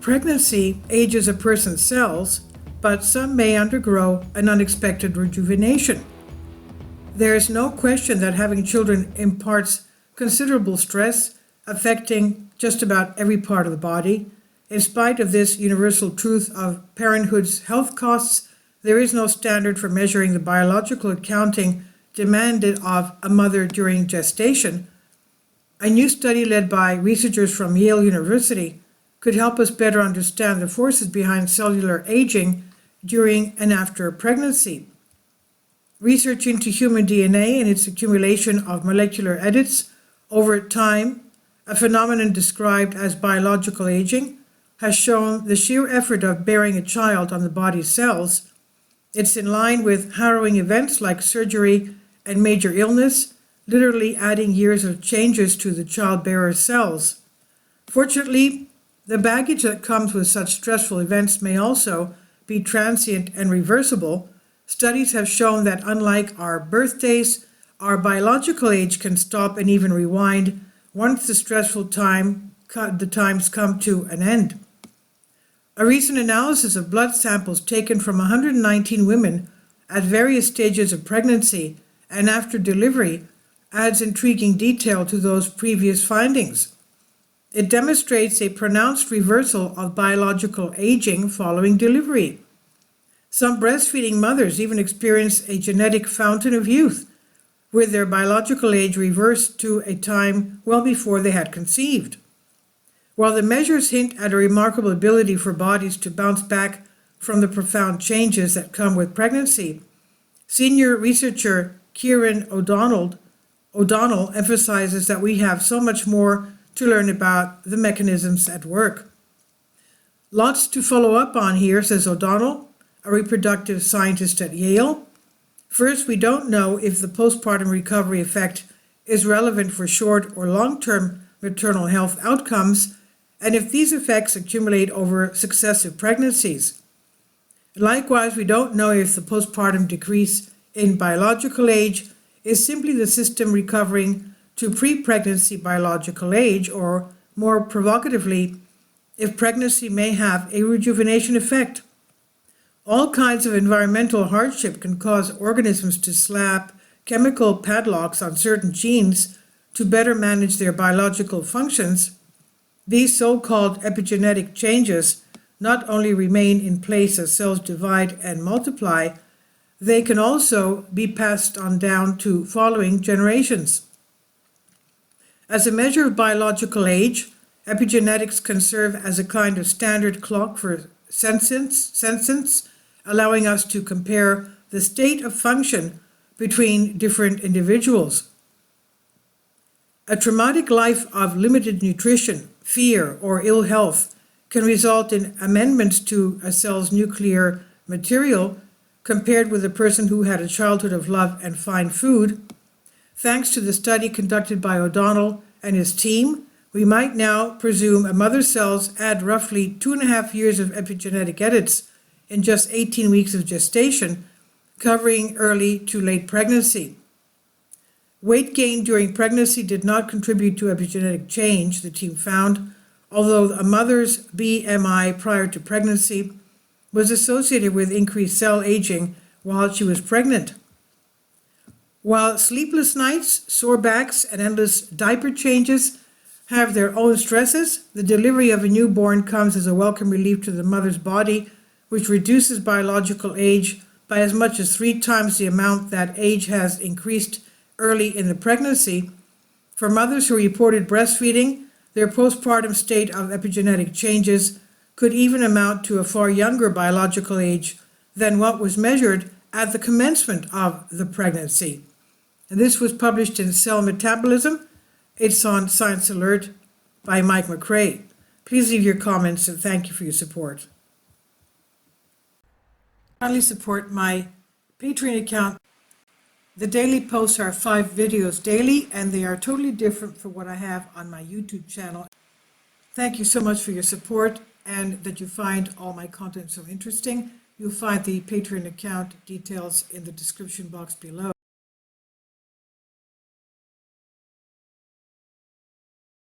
Pregnancy ages a person's cells, but some may undergo an unexpected rejuvenation. There is no question that having children imparts considerable stress, affecting just about every part of the body. In spite of this universal truth of parenthood's health costs, there is no standard for measuring the biological accounting demanded of a mother during gestation. A new study led by researchers from Yale University could help us better understand the forces behind cellular aging during and after pregnancy. Research into human DNA and its accumulation of molecular edits over time, a phenomenon described as biological aging, has shown the sheer effort of bearing a child on the body's cells. It's in line with harrowing events like surgery and major illness, literally adding years of changes to the childbearer's cells. Fortunately, the baggage that comes with such stressful events may also be transient and reversible. Studies have shown that unlike our birthdays, our biological age can stop and even rewind once the stressful times come to an end. A recent analysis of blood samples taken from 119 women at various stages of pregnancy and after delivery adds intriguing detail to those previous findings. It demonstrates a pronounced reversal of biological aging following delivery. Some breastfeeding mothers even experience a genetic fountain of youth, with their biological age reversed to a time well before they had conceived. While the measures hint at a remarkable ability for bodies to bounce back from the profound changes that come with pregnancy, senior researcher Kieran O'Donnell emphasizes that we have so much more to learn about the mechanisms at work. Lots to follow up on here, says O'Donnell, a reproductive scientist at Yale. First, we don't know if the postpartum recovery effect is relevant for short or long-term maternal health outcomes, and if these effects accumulate over successive pregnancies. Likewise, we don't know if the postpartum decrease in biological age is simply the system recovering to pre-pregnancy biological age, or more provocatively, if pregnancy may have a rejuvenation effect. All kinds of environmental hardship can cause organisms to slap chemical padlocks on certain genes to better manage their biological functions. These so-called epigenetic changes not only remain in place as cells divide and multiply, they can also be passed on down to following generations. As a measure of biological age, epigenetics can serve as a kind of standard clock for senescence, allowing us to compare the state of function between different individuals. A traumatic life of limited nutrition, fear, or ill health can result in amendments to a cell's nuclear material compared with a person who had a childhood of love and fine food. Thanks to the study conducted by O'Donnell and his team, we might now presume a mother's cells add roughly 2.5 years of epigenetic edits in just 18 weeks of gestation, covering early to late pregnancy. Weight gain during pregnancy did not contribute to epigenetic change, the team found, although a mother's BMI prior to pregnancy was associated with increased cell aging while she was pregnant. While sleepless nights, sore backs, and endless diaper changes have their own stresses, the delivery of a newborn comes as a welcome relief to the mother's body, which reduces biological age by as much as 3 times the amount that age has increased early in the pregnancy. For mothers who reported breastfeeding, their postpartum state of epigenetic changes could even amount to a far younger biological age than what was measured at the commencement of the pregnancy. And this was published in Cell Metabolism. It's on Science Alert by Mike McRae. Please leave your comments and thank you for your support. Kindly support my Patreon account. The daily posts are 5 videos daily, and they are totally different from what I have on my YouTube channel. Thank you so much for your support and that you find all my content so interesting. You'll find the Patreon account details in the description box below.